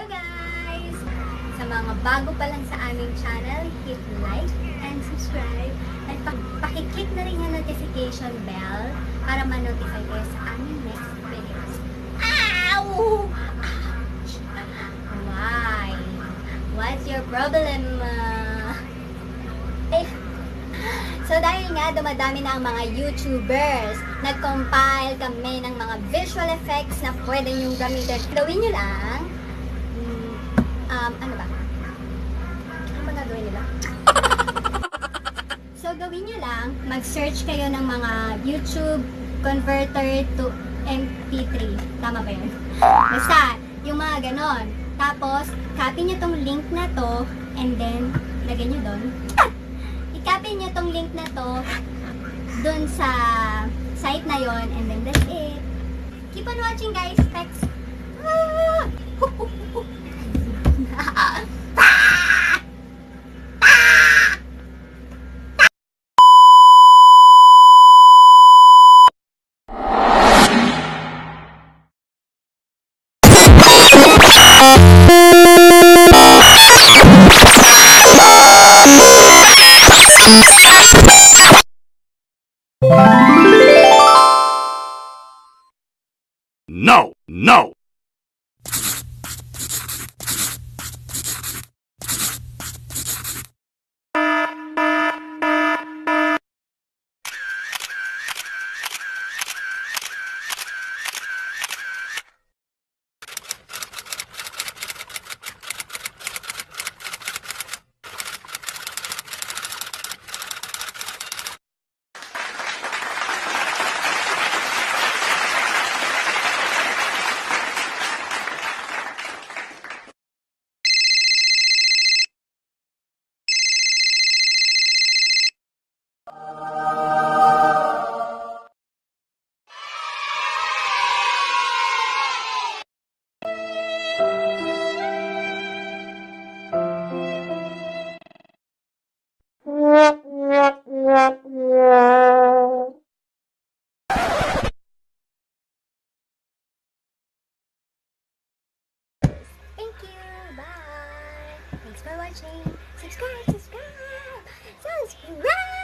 Hello guys! Sa mga bago pa lang sa aming channel, hit like and subscribe at pakiclick na rin yung notification bell para ma-notify kayo sa aming next videos. Ow! Ouch! Why? What's your problem? So dahil nga dumadami na ang mga YouTubers, nag-compile kami ng mga visual effects na pwede nyo gamitin. Gawin nyo lang, ano ba? Ano ba gagawin nila? So gawin nyo lang, mag-search kayo ng mga YouTube converter to MP3. Tama ba yun? Basta, yung mga ganon. Tapos, copy nyo tong link na to, and then, lagay nyo doon. I-copy nyo tong link na to dun sa site na yon, and then that's it. Keep on watching guys. Thanks. No! No! Thank you. Bye. Thanks for watching. Subscribe, subscribe, subscribe.